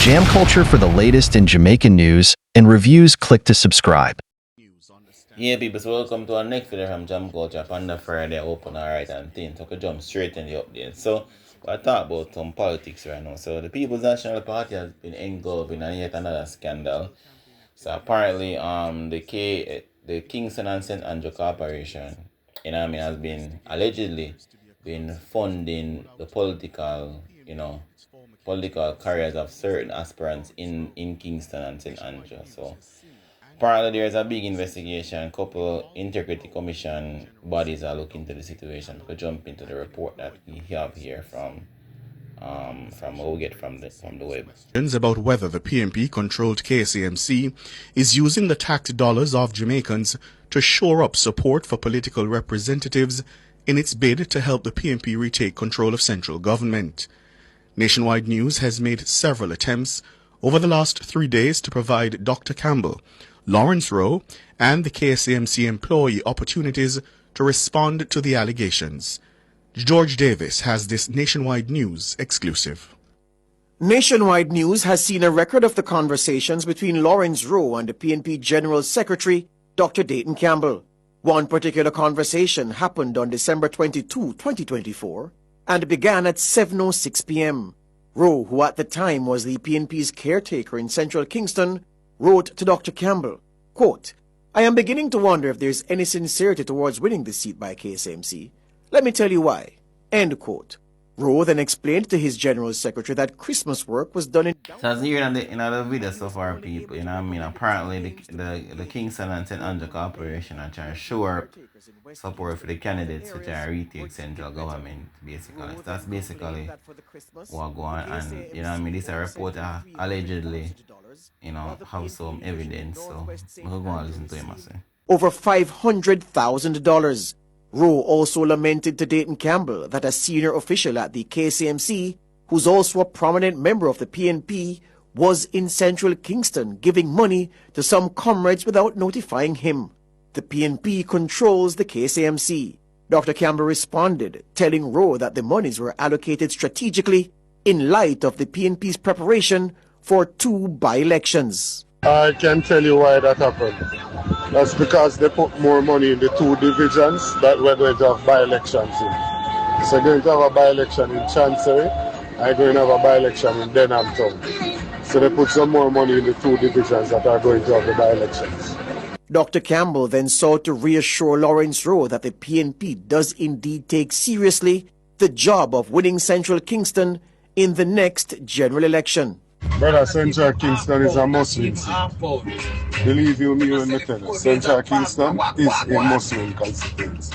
Jam Culture for the latest in Jamaican news and reviews. Click to subscribe. Yeah, people, so welcome to our next video from Jam Culture upon the Friday open alright and things. So we jump straight in the update. So I talk about some politics right now. So the People's National Party has been engulfed in yet another scandal. So apparently the Kingston and St. Andrew Corporation, has been allegedly been funding the political careers of certain aspirants in Kingston and St. Andrew. So apparently, there's a big investigation. Couple integrity commission bodies are looking into the situation. We jump into the report that we have here from what we get from the web. About whether the PNP-controlled KCMC is using the taxed dollars of Jamaicans to shore up support for political representatives in its bid to help the PNP retake control of central government. Nationwide News has made several attempts over the last 3 days to provide Dr. Campbell, Lawrence Rowe, and the KCMC employee opportunities to respond to the allegations. George Davis has this Nationwide News exclusive. Nationwide News has seen a record of the conversations between Lawrence Rowe and the PNP General Secretary, Dr. Dayton Campbell. One particular conversation happened on December 22, 2024, and began at 7:06 p.m. Rowe, who at the time was the PNP's caretaker in central Kingston, wrote to Dr. Campbell, quote, "I am beginning to wonder if there's any sincerity towards winning this seat by KCMC. Let me tell you why." End quote. Rowe then explained to his General Secretary that Christmas work was done in... So as you hear in the video so far, people, apparently the Kingston and St. Andrew Corporation are trying to show up support for the candidates which are retake central government, basically. So that's basically what going on. And, this reporter allegedly, have some evidence. So we'll go and listen to him, I say. Over $500,000. Rowe also lamented to Dayton Campbell that a senior official at the KCMC, who's also a prominent member of the PNP, was in central Kingston giving money to some comrades without notifying him. The PNP controls the KCMC. Dr. Campbell responded, telling Rowe that the monies were allocated strategically in light of the PNP's preparation for 2 by-elections. I can tell you why that happened. That's because they put more money in the 2 divisions that we're going to have by-elections in. So we're going to have a by-election in Chancery, I'm going to have a by-election in Denham Town. So they put some more money in the 2 divisions that are going to have the by-elections. Dr. Campbell then sought to reassure Lawrence Rowe that the PNP does indeed take seriously the job of winning Central Kingston in the next general election. Brother, Central Kingston is a Muslim city. Believe you me when I tell you, Central Kingston is a Muslim constituency.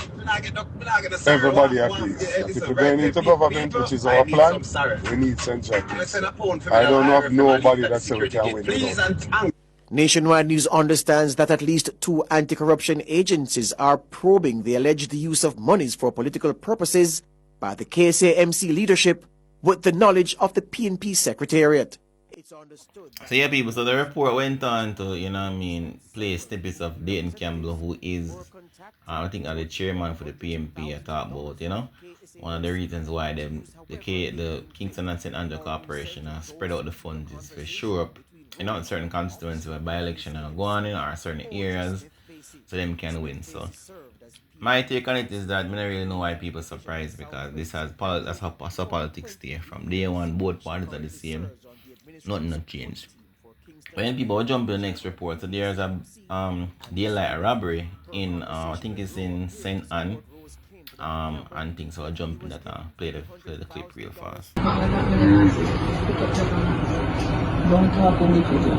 Everybody agrees that if we're going into government, which is our plan, we need Central Kingston. I don't know of nobody that says we can win it. Nationwide News understands that at least 2 anti-corruption agencies are probing the alleged use of monies for political purposes by the KCMC leadership with the knowledge of the PNP Secretariat. So yeah, people, so the report went on to, play snippets of Dayton Campbell, who is, I think, the chairman for the PNP. I talk about, one of the reasons why the Kingston and St. Andrew Corporation spread out the funds is for sure up, in certain constituencies where by-election are going in, or certain areas, so them can win. So my take on it is that I don't really know why people are surprised, because that's how politics stay. From day one, both parties are the same. Nothing not changed. When people jump to the next report, so there's a daylight robbery in I think it's in St. Anne, and things. So I jump in that play the clip real fast. Don't talk on the video.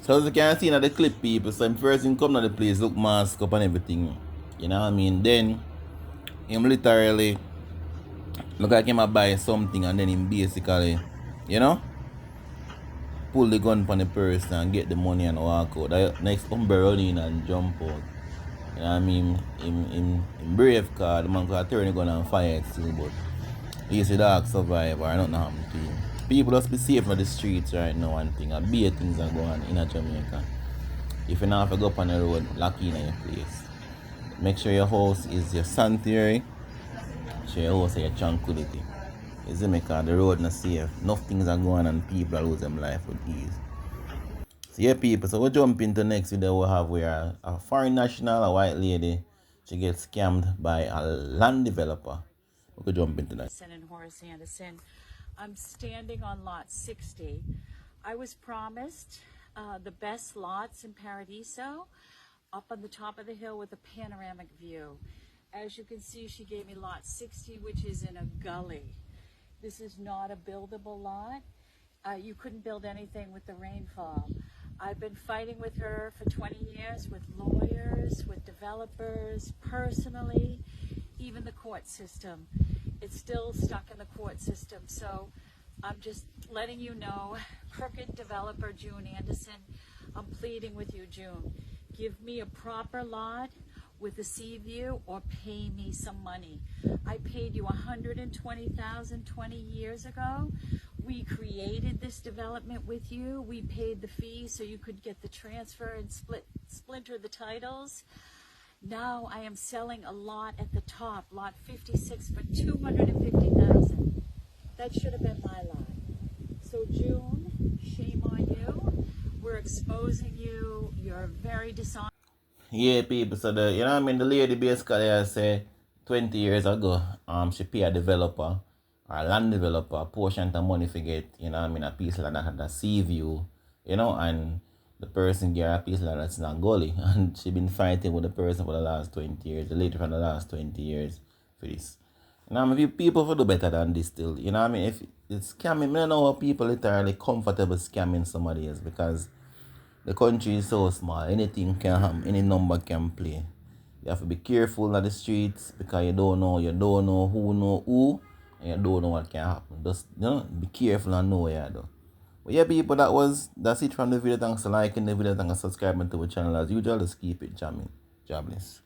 So as you can see in the clip, people, so him first him come to the place, look mask up and everything. You know what I mean? Then him literally look like him a buy something and then him basically, you know, pull the gun from the person and get the money and walk out. The next umbrella in and jump out. You know what I mean? Him brave card, the man could turn the gun and fire it still, but he's a dog survivor, I don't know how to him. People just be safe on the streets right now, one thing. And bad things are going on in Jamaica. If you not have to go up on the road, lock in your place. Make sure your house is your sanctuary. Make sure your house is your tranquility. You see me, because the road not safe. Enough things are going on and people are losing their life with ease. So yeah, people, so we'll jump into the next video we have where a foreign national, a white lady, she gets scammed by a land developer. We could jump into that. And Horace Anderson. I'm standing on lot 60. I was promised the best lots in Paradiso, up on the top of the hill with a panoramic view. As you can see, she gave me lot 60, which is in a gully. This is not a buildable lot. You couldn't build anything with the rainfall. I've been fighting with her for 20 years, with lawyers, with developers, personally, even the court system. It's still stuck in the court system. So I'm just letting you know, crooked developer June Anderson, I'm pleading with you, June. Give me a proper lot with a sea view or pay me some money. I paid you $120,000 20 years ago. We created this development with you. We paid the fee so you could get the transfer and splinter the titles. Now I am selling a lot at the top, lot 56, for $250,000. That should have been my lot. So June, shame on you. We're exposing you. You're very dishonest. Yeah, people, so you know what I mean, the lady basically I say 20 years ago, she paid a developer or a land developer a portion of money to get, you know what I mean, a piece of land that had a sea view, you know, and the person get a piece of land that's not gully. And she been fighting with the person for the last 20 years, the lady for the last 20 years for this. You know what I mean, people will do better than this still. You know what I mean, if it's scamming, I don't know how people literally comfortable scamming somebody else, because the country is so small, anything can happen, any number can play. You have to be careful on the streets because you don't know who know who, and you don't know what can happen. Just, you know, be careful and know what you do. But yeah, people, that's it from the video. Thanks for liking the video, thanks for subscribing to the channel. As usual, just keep it jamming. God bless.